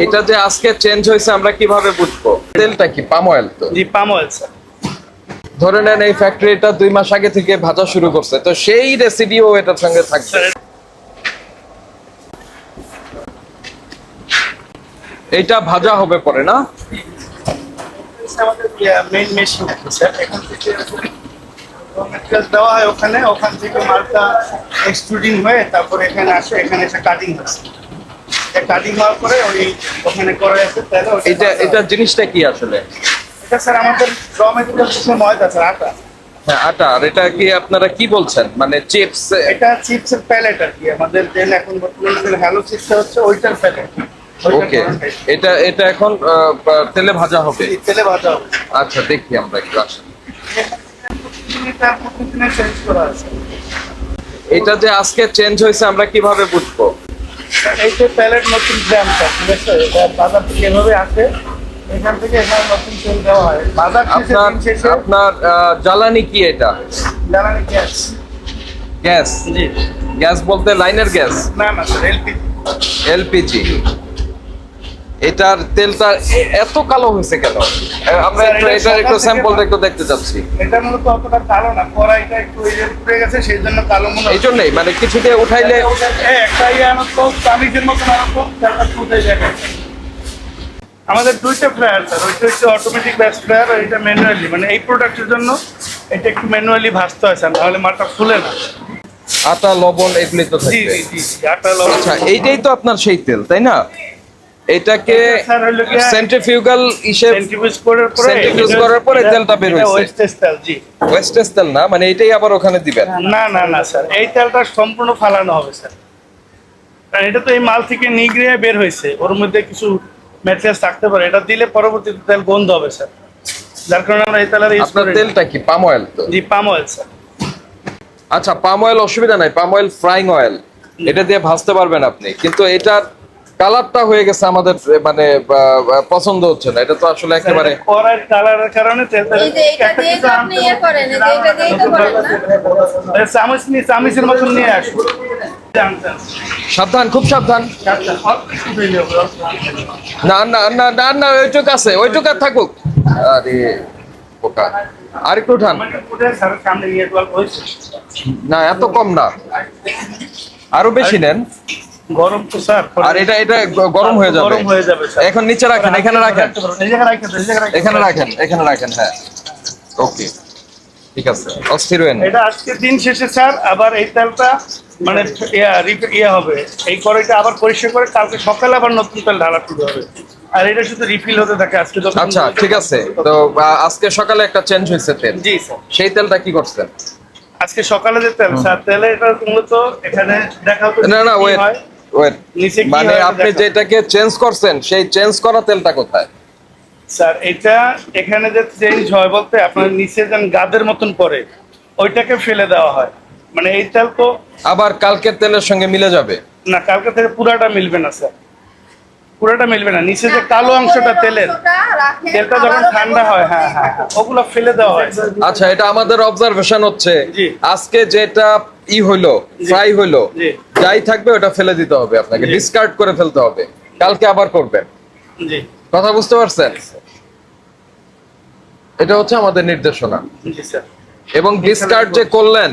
এটা যে আজকে চেঞ্জ হয়েছে আমরা কিভাবে বুঝবো? তেলটা কি পাম অয়েল? তো জি পাম অয়েল স্যার। ধরে নেন এই ফ্যাক্টরিটা 2 মাস আগে থেকে ভাজা শুরু করছে, তো সেই রেসিডিও এটার সঙ্গে থাকবে। এটা ভাজা হবে পরে না? আমাদের মেইন মেশিন স্যার, এখান থেকে ম্যাটেরিয়াল দেওয়া হয় ওখানে, ওখান থেকে মালটা এক্সট্রুডিং হয়ে তারপরে এখানে আসে, এখানে এসে কাটিং হচ্ছে। কাটিং হওয়ার পরে ওই ওখানে করা আছে তাহলে এটা জিনিসটা কি আসলে? এটা স্যার আমাদের র মেটেরিয়াল হচ্ছে ময়দা স্যার, আটা। হ্যাঁ, আটা। আর এটা কি আপনারা কি বলছেন, মানে চিপস? এটা চিপসের প্যালেট আর কি, আমাদের যে এখন বর্তমানে হ্যালো চিপস হচ্ছে ওইটার প্যালেট। ওকে, এটা এটা এখন তেলে ভাজা হবে। তেলে ভাজা হবে। আচ্ছা, দেখি আমরা একটু আসেন। চেঞ্জ করা আছে। এটা যে আজকে চেঞ্জ হয়েছে আমরা কিভাবে বুঝবো? এই যে প্যালেট নতুন গ্রাম স্যার, ঠিক আছে? এটা বাজার থেকে এভাবে আসে, এখান থেকে এখানে নতুন তেল দেওয়া হয় বাজার আপনার শেষে। আপনার জ্বালানি কি এটা? জ্বালানি গ্যাস। গ্যাস? জি। গ্যাস বলতে লাইনের গ্যাস? না না স্যার, এলপিজি। এলপিজি। এটার তেলটা এত কালো হয়েছে কেন? আমরা স্যার, এটা এটার একটু সকাল থেকে স্যাম্পলটা একটু দেখতে চাচ্ছি। এটা মূলত অতটা কালো না, কড়াইটা একটু এই যে পুড়ে গেছে সেই জন্য কালো মনে এই জন্যই মানে কিছু দিয়ে উঠাইলে একটা ইয়ে আনো তো চামিচের মতন আনো তো তেলটা ফুটে যায়। আমাদের দুইটা ফ্রায়ার স্যার, ওইটা হচ্ছে অটোমেটিক ব্যাস ফ্রায়ার, আর এটা ম্যানুয়ালি, মানে এই প্রোডাক্টের জন্য এটা একটু ম্যানুয়ালি ভাজতে হয় স্যার, নাহলে মালটা ফুলে না। আটা, লবণ এগুলি তো জি থাকবে। জি জি জি, আটা লবণ। আচ্ছা, এইটাই তো আপনার সেই তেল, তাই না? এটাকে এটা স্যার হলো গিয়া সেন্ট্রিফিউগাল সেন্ট্রিফিউজ করার পরে সেন্ট্রিফিউজ করার পরে তেলটা বের হইছে। ওয়েস্টেজ তেল। জি। ওয়েস্টেজ তেল না, মানে এটাই আবার ওখানে দিবেন? না না না স্যার, এই তেলটা সম্পূর্ণ ফালানো হবে স্যার, কারণ এটা তো এই মাল থেকে নিগড়িয়ে বের হয়েছে, ওর মধ্যে কিছু ম্যাটেরিয়ালস থাকতে পারে, এটা দিলে পরবর্তীতে তেল গন্ধ হবে স্যার, যার কারণে আমরা এই তেলের ইউজ আপনার করি। তেলটা কি পাম অয়েল? তো জি পাম অয়েল স্যার। আচ্ছা, পাম অয়েল অসুবিধা নাই, পাম অয়েল ফ্রাইং অয়েল, এটা দিয়ে ভাজতে পারবেন আপনি, কিন্তু এটার কালারটা হয়ে গেছে আমাদের মানে পছন্দ হচ্ছে না। এটা তো আসলে একেবারে কড়াইয়ের কালারের কারণে তেলটা এই যে এটা দিয়ে তো আপনি ইয়ে করেন, এই যে এটা দিয়েই তো করেন না? চামচ নিয়ে চামচের মতন নিয়ে আসুন। সাবধান, খুব সাবধান। না না না না না, ওইটুক আছে, ওইটুক আর থাকুক। আরে বোকা, আর একটু উঠান। সামনে নিয়ে না, এত কম না, আরো বেশি নেন। গরম তো স্যার, আর এটা এটা গরম হয়ে যাবে। গরম হয়ে যাবে স্যার। এখন নিচে রাখেন, এখানে রাখেন, এই জায়গায় রাখেন, এই জায়গায় রাখেন। এখানে রাখেন, এখানে রাখেন। হ্যাঁ, ওকে, ঠিক আছে, অস্থির হয়ে এটা আজকে দিন শেষে স্যার আবার এই তেলটা মানে ইয়া হবে, এই কড়াইটা আবার পরিষ্কার করে কালকে সকালে আবার নতুন তেল ঢালা শুরু হবে, আর এটা শুধু রিফিল হতে থাকে আজকে যখন। আচ্ছা, ঠিক আছে। তো আজকে সকালে একটা চেঞ্জ হয়েছে তেল। জি স্যার। সেই তেলটা কি করছেন? আজকে সকালে যে তেল স্যার, তেলে এটা মূলত এখানে দেখা হতো না না, কি ওয়েট হয়, ওয়েট, নিচে কি মানে হয় আপনি দেখা। যেটাকে চেঞ্জ করছেন সেই চেঞ্জ করা তেলটা কোথায়? স্যার এটা এখানে যে চেঞ্জ হয় বলতে আপনার নিচে যেন গাদের মতন পড়ে, ওইটাকে ফেলে দেওয়া হয়, মানে এই তেল তো আবার কালকের তেলের সঙ্গে মিলে যাবে? না, কালকে থেকে পুরাটা মিলবে না স্যার, পুরাটা মিলবে না, নিচে যে কালো অংশটা তেলের, তেলটা যখন ঠান্ডা হয়, হ্যাঁ হ্যাঁ হ্যাঁ, ওগুলো ফেলে দেওয়া হয়। আচ্ছা, এটা আমাদের অবজারভেশন হচ্ছে জি। আজকে যেটা হইলো, ফ্রাই হইলো, জি। যাই থাকবে ওটা ফেলে দিতে হবে, আপনাকে জি। ডিসকার্ড করে ফেলতে হবে, কালকে আবার করবেন। জি কথা বুঝতে পারছেন? এটা হচ্ছে আমাদের নির্দেশনা। জি স্যার। এবং ডিসকার্ড যে করলেন,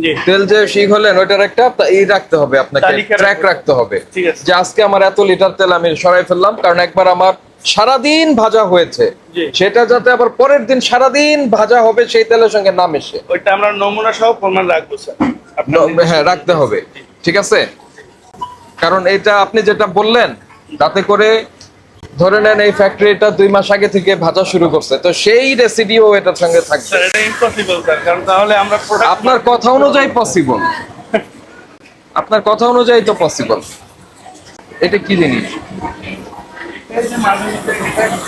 জি তেল যে শিখ হলেন, ওইটার একটা ই রাখতে হবে আপনাকে, তালিকা ট্র্যাক রাখতে রাখতে হবে, ঠিক আছে। যে আজকে আমার এত লিটার তেল আমি সরাই ফেললাম, কারণ একবার আমার সারাদিন ভাজা হয়েছে, জি। সেটা যাতে আবার পরের দিন সারাদিন ভাজা হবে সেই তেলের সঙ্গে না মেশে। ওইটা আমরা নমুনা সহ প্রমাণ রাখবো স্যার। হ্যাঁ, রাখতে হবে, ঠিক আছে? কারণ এটা আপনি যেটা বললেন, তাতে করে ধরে নেন এই ফ্যাক্টরিটা 2 মাস আগে থেকে ভাজা শুরু করছে, তো সেই রেসিডিও এটার সঙ্গে থাকবে। স্যার এটা ইম্পসিবল স্যার, কারণ তাহলে আমরা প্রোডাক্ট। আপনার কথা অনুযায়ী পসিবল, আপনার কথা অনুযায়ী তো পসিবল। এটা কি জিনিস?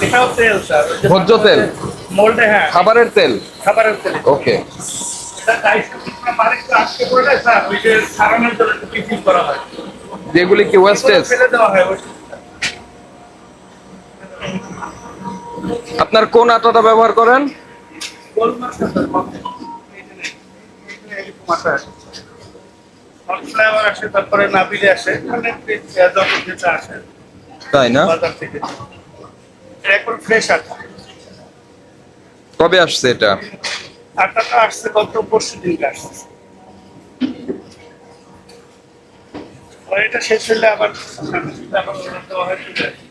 এটাও তেল স্যার, ভোজ্য তেল? মোল্ডে, হ্যাঁ খাবারের তেল? খাবারের তেল। ওকে। আজকে করে স্যার ওই যে সারানোর জন্য একটু টিফিন করা হয়, যেগুলি কি ওয়েস্টেজ? ফেলে দেওয়া হয়। আপনার কোন আটাটা ব্যবহার করেন? কর্নফ্লাওয়ার আসে, তারপরে নাবিলে আসে, মানে যখন যেটা আসে তাই না? বাজার থেকে। এটা একবার ফ্রেশ আটা। কবে আসছে এটা? আটাটা আসছে গত পরশু দিনকে আসছে। আর এটা শেষ হলে আবার order দেওয়া হয় চলে আসে।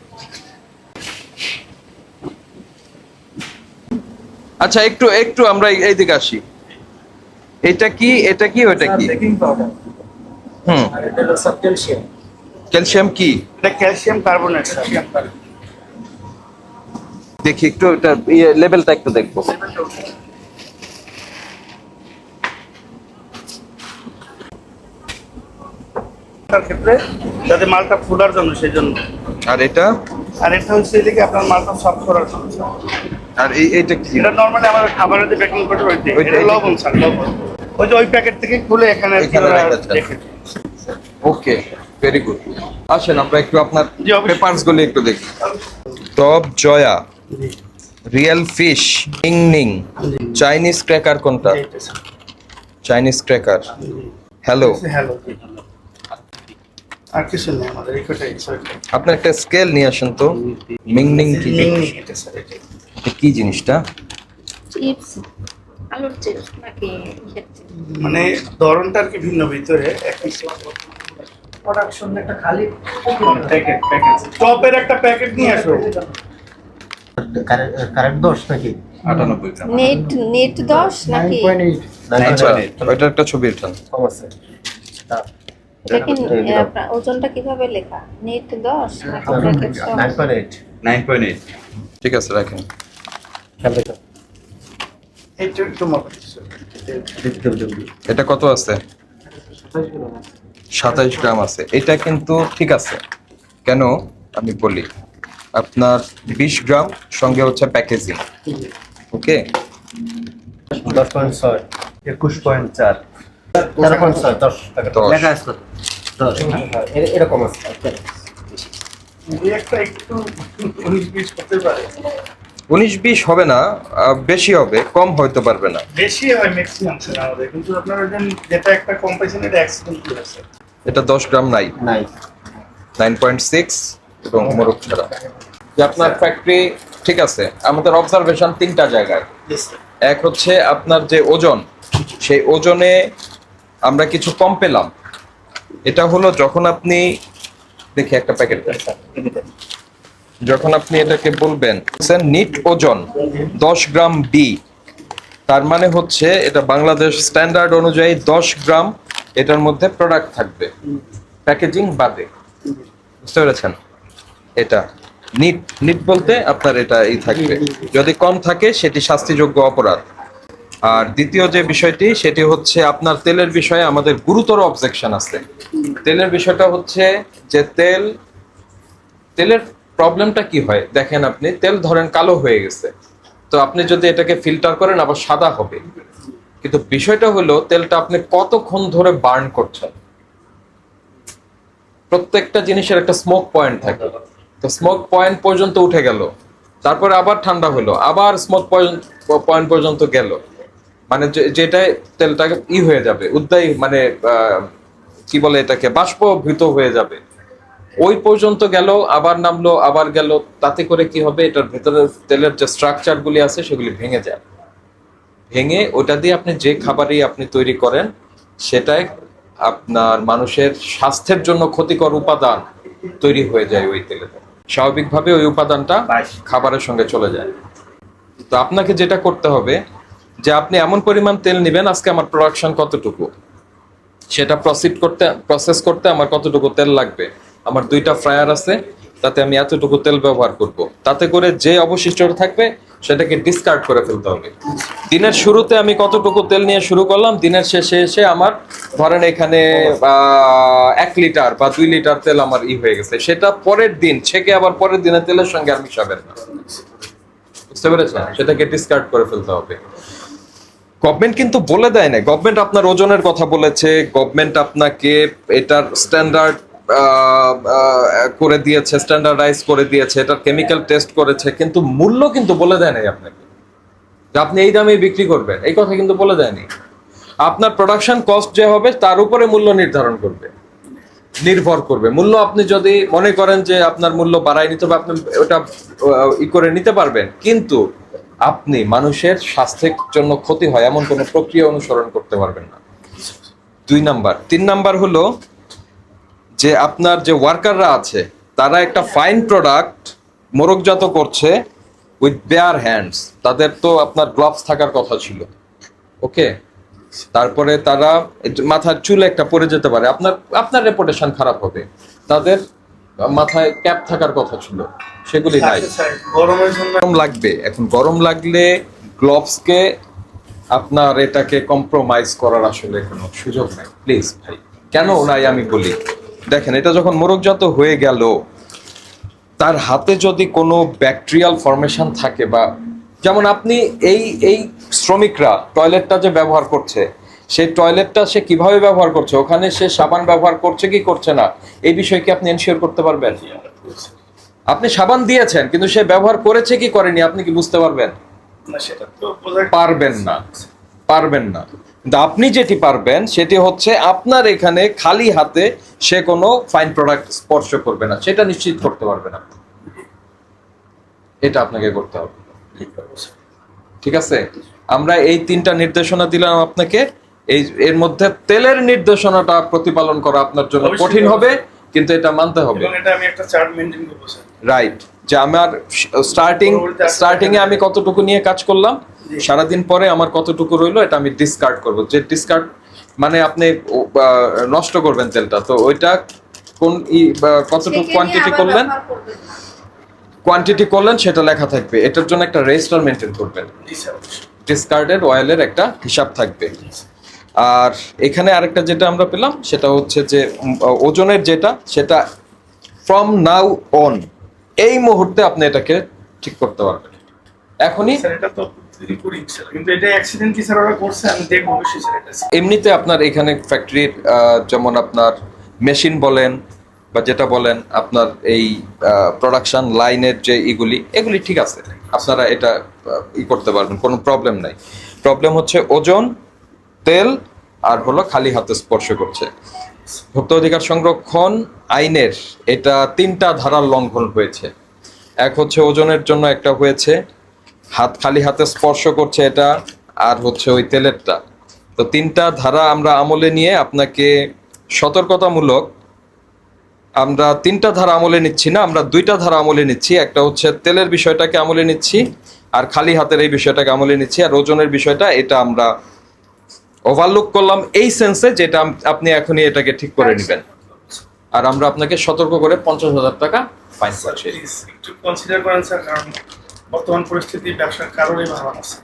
আচ্ছা, একটু একটু আমরা এইদিকে আসি। এটা কি ওটা কি? বেকিং পাউডার হুম, আর এটা হলো সব ক্যালসিয়াম। ক্যালসিয়াম কি? এটা ক্যালসিয়াম কার্বনেট স্যার। দেখি একটু, এটা লেভেলটা একটু দেখবো। তার ক্ষেত্রে যাতে মালটা ফুলার জন্য সেই জন্য। আর এটা? আর এটা হচ্ছে এদিকে আপনার মালটা সফট করার জন্য। আর এইটা কি? এটা নরমালি আমাদের খাবারের যে প্যাকিং করে ওইটা ওইটা- এটা লবণ স্যার, লবণ। ওই যে ওই প্যাকেট থেকে খুলে এখানে এখানে ওরা রেখেছেন। রেখে দেয়। ওকে, ভেরি গুড। আসেন আমরা একটু আপনার জি, অবশ্যই। পেপারস গুলো একটু দেখি। টপ জয়া, রিয়েল ফিশ, নিং, চাইনিজ ক্র্যাকার কোনটা? এইটা sir. Chinese cracker. Hello, hello. আর কিছু নেই আমাদের এই কটাই স্যার। আপনার একটা স্কেল নিয়ে আসেন তো। মিংনিং কি? এটা স্যার, এটা। এটা কি জিনিসটা? চিপস, আলুর চিপস নাকি ইসের চিপস? মানে ধরনটা আর কি ভিন্ন, ভিতরে একই প্রোডাকশন একটা খালি প্যাকেট টপের একটা প্যাকেট নিয়ে আসো। কারেন্ট দোষ নাকি 98 গ্রাম। নেট 10 নাকি? 9.8 আচ্ছা, ওইটা একটা ছবি উঠান। কম আছে এটা কি আপনার ওজনটা কিভাবে লেখা? নেট 10 নাকি প্যাকেট 10? 9.8 9.8 ঠিক আছে, রাখেন। খেয়াল রেখো এইটা একটু মাপা দিচ্ছি। এটা কত আছে? 27 গ্রাম আছে। এটা কিন্তু ঠিক আছে। কেন আমি বলি, আপনার 20 গ্রাম সঙ্গে হচ্ছে প্যাকেজিং। ওকে, 10.6 21.4 13.6 10 টাকা 10। লেখা আছে 10 এরকম আছে এই একটা একটু 19-20 হতে পারে। 19-20 হবে না, বেশি হবে, কম হয়তো পারবে না। বেশি হয় ম্যাক্সিমাম স্যার আমাদের, কিন্তু আপনার ওইখানে যেটা একটা কম পাইছেন এটা অ্যাক্সিডেন্ট হয়েছে। এটা 10 গ্রাম নাই, নাই 9.6 এবং মোরগ ছাড়া। যে আপনার ফ্যাক্টরি ঠিক আছে, আমাদের অবজারভেশন 3টা জায়গায়। Yes, sir. এক হচ্ছে আপনার যে ওজন, সেই ওজনে আমরা কিছু কম পেলাম। এটা হলো যখন আপনি দেখি একটা প্যাকেট, যখন আপনি এটাকে বলবেন নিট ওজন 10 গ্রাম বি, তার মানে হচ্ছে এটা বাংলাদেশ স্ট্যান্ডার্ড অনুযায়ী 10 গ্রাম এটার মধ্যে প্রোডাক্ট থাকবে, প্যাকেজিং বাদে। বুঝতে পেরেছেন? এটা নিট বলতে আপনার এটা এই থাকবে। যদি কম থাকে সেটি শাস্তিযোগ্য অপরাধ। আর দ্বিতীয় যে বিষয়টি, সেটি হচ্ছে আপনার তেলের বিষয়ে আমাদের গুরুতর অবজেকশন আছে। তেলের বিষয়টা হচ্ছে যে তেলের প্রবলেমটা কি হয় দেখেন, আপনি তেল ধরেন কালো হয়ে গেছে, তো আপনি যদি এটাকে ফিল্টার করেন আবার সাদা হবে। কিন্তু বিষয়টা হলো তেলটা আপনি কতক্ষণ ধরে বার্ন করছেন। প্রত্যেকটা জিনিসের একটা স্মোক পয়েন্ট থাকে, তো স্মোক পয়েন্ট পর্যন্ত উঠে গেল, তারপরে আবার ঠান্ডা হলো, আবার স্মোক পয়েন্ট পর্যন্ত গেল, মানে যেটাই তেলটাকে হয়ে যাবে উদ্দায়ী, মানে কি বলে এটাকে, বাষ্পীভূত হয়ে যাবে, ওই পর্যন্ত গেল, আবার নামলো, আবার গেল। তাতে করে কি হবে, এটার ভেতরে তেলের যে স্ট্রাকচার গুলি আছে সেগুলি ভেঙে যায়। ভেঙে ওটা দিয়ে আপনি যে খাবারই আপনি তৈরি করেন, সেটাই আপনার মানুষের স্বাস্থ্যের জন্য ক্ষতিকর উপাদান তৈরি হয়ে যায় ওই তেলে। স্বাভাবিকভাবে ওই উপাদানটা খাবারের সঙ্গে চলে যায়। তো আপনাকে যেটা করতে হবে, যে আপনি এমন পরিমাণ তেল নেবেন, আজকে আমার প্রোডাকশন কতটুকু, সেটা প্রসেস করতে আমার কতটুকু তেল লাগবে। আমার 2টা ফ্রায়ার আছে, তাতে আমি এতটুকু তেল ব্যবহার করব। তাতে করে যে অবশিষ্টটা থাকবে সেটাকে ডিসকার্ড করে ফেলতে হবে। দিনের শুরুতে আমি কতটুকু তেল নিয়ে শুরু করলাম, দিনের শেষে এসে আমার ধরেন এখানে 1 লিটার বা 2 লিটার তেল আমার হয়ে গেছে, সেটা পরের দিন ছেঁকে আবার পরের দিনের তেলের সঙ্গে আর মিশাবেন না। বুঝতে পেরেছেন? সেটাকে ডিসকার্ড করে ফেলতে হবে। গভর্নমেন্ট কিন্তু বলে দেয় না, গভর্নমেন্ট আপনার ওজনের কথা বলেছে, গভর্নমেন্ট আপনাকে এটার স্ট্যান্ডার্ড করে দিয়েছে, স্ট্যান্ডার্ডাইজ করে দিয়েছে, এটার কেমিক্যাল টেস্ট করেছে, কিন্তু মূল্য কিন্তু বলে দেয় নাই আপনাকে যে আপনি এই দামে বিক্রি করবেন, এই কথা কিন্তু বলে দেয়নি। আপনার প্রোডাকশন কস্ট যে হবে তার উপরে মূল্য নির্ধারণ করবে। নির্ভর করবে। মূল্য আপনি যদি মনে করেন যে আপনার মূল্য বাড়ায় নিতে হবে, আপনি ওটা ই করে নিতে পারবেন, কিন্তু আপনি মানুষের স্বাস্থ্যের জন্য ক্ষতি হয় এমন কোনো প্রক্রিয়া অনুসরণ করতে পারবেন না। 2 নাম্বার। 3 নাম্বার হলো যে আপনার যে ওয়ার্কাররা আছে তারা একটা ফাইন প্রোডাক্ট মোড়কজাত করছে উইথ বেয়ার হ্যান্ডস, তাদের তো আপনার গ্লাভস থাকার কথা ছিল, ওকে? তারপরে তারা মাথার চুলে একটা পড়ে যেতে পারে, আপনার রেপুটেশন খারাপ হবে। তাদের মাথায় ক্যাপ থাকার কথা ছিল, সেগুলি নাই। আচ্ছা স্যার, গরমের জন্য গরম লাগবে, এখন গরম লাগলে গ্লোভসকে আপনার এটাকে কম্প্রোমাইজ করার আসলে কোনো সুযোগ নাই, প্লিজ ভাই। কেন নাই আমি বলি, দেখেন এটা যখন মোড়কজাত হয়ে গেল, তার হাতে যদি কোনো ব্যাকটেরিয়াল ফর্মেশন থাকে, বা যেমন আপনি এই শ্রমিকরা টয়লেটটা যে ব্যবহার করছে, সেই টয়লেটটা সে কিভাবে ব্যবহার করছে, ওখানে সে সাবান ব্যবহার করছে কি করছে না, এই বিষয়ে কি আপনি এনশিওর করতে পারবেন? আপনি সাবান দিয়েছেন, কিন্তু সে ব্যবহার করেছে কি করেনি আপনি কি বুঝতে পারবেন? না, সেটা তো বোঝা পারবেন না, পারবেন না। কিন্তু আপনি যেটি পারবেন সেটি হচ্ছে আপনার এখানে খালি হাতে সে কোনো ফাইন প্রোডাক্ট স্পর্শ করবে না, সেটা নিশ্চিত করতে পারবেন আপনি। এটা আপনাকে করতে হবে, ঠিক আছে? আমরা এই 3টা নির্দেশনা দিলাম আপনাকে। এর মধ্যে তেলের নির্দেশনাটা প্রতিপালন করা আপনার জন্য অবশ্যই কঠিন হবে, কিন্তু এটা মানতে হবে, এবং এটা আমি একটা চার্ট মেনটেন করবো স্যার। রাইট? যে আমার স্টার্টিং এ আমি কতটুকু নিয়ে কাজ করলাম, সারাদিন পরে আমার কতটুকু রইলো, এটা আমি ডিসকার্ড করব। যে ডিসকার্ড মানে আপনি নষ্ট করবেন তেলটা, তো ওইটা কোন কতটুকু কোয়ান্টিটি করলেন, সেটা লেখা থাকবে। এটার জন্য একটা রেজিস্টার মেনটেন করবেন, জি স্যার। ডিসকার্ডেড অয়েলের একটা হিসাব থাকবে। আর এখানে আরেকটা যেটা আমরা পেলাম সেটা হচ্ছে যে ওজনের যেটা, সেটা ফ্রম নাও অন, এই মুহূর্তে আপনি এটাকে ঠিক করতে পারবেন এখনই। স্যার এটা তো করি স্যার, কিন্তু এটা অ্যাক্সিডেন্ট কি স্যার ওরা করছে, আমি দেখবো অবশ্যই স্যার এটা। এমনিতে আপনার এখানে ফ্যাক্টরির যেমন আপনার মেশিন বলেন বা যেটা বলেন আপনার এই প্রোডাকশন লাইনের যে এগুলি ঠিক আছে, আপনারা এটা করতে পারবেন, কোনো প্রবলেম নাই। প্রবলেম হচ্ছে ওজন, তেল, আর হলো খালি হাতে স্পর্শ করছে। ভোক্তা অধিকার সংরক্ষণ আইনের এটা 3টা ধারার লঙ্ঘন হয়েছে। এক হচ্ছে ওজনের জন্য একটা হয়েছে, খালি হাতে স্পর্শ করছে এটা, আর হচ্ছে ওই তেলেরটা। তো 3টা ধারা আমরা আমলে নিয়ে আপনাকে সতর্কতামূলক, আমরা 3টা ধারা আমলে নিচ্ছি না, আমরা 2টা ধারা আমলে নিচ্ছি। একটা হচ্ছে তেলের বিষয়টাকে আমলে নিচ্ছি, আর খালি হাতের এই বিষয়টাকে আমলে নিচ্ছি। আর ওজনের বিষয়টা এটা আমরা ওভারলুক করলাম এই সেন্সে, যেটা আপনি এখনই এটাকে ঠিক করে নেবেন। আর আমরা আপনাকে সতর্ক করে 50,000 টাকা ফাইন করছি। প্লিজ একটু কনসিডার করেন স্যার, কারণ বর্তমান পরিস্থিতি ব্যবসার কারণেই ভালো না স্যার।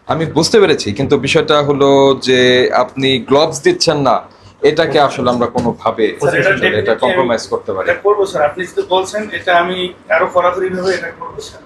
আমি বুঝতে পেরেছি, কিন্তু বিষয়টা হলো যে আপনি গ্লোভস দিচ্ছেন না, এটাকে আসলে আমরা কোনোভাবে এটা কম্প্রোমাইজ করতে পারি। এটা করবো স্যার, আপনি যদি বলছেন এটা আমি আরো কড়াকড়ি ভাবে এটা করবো স্যার।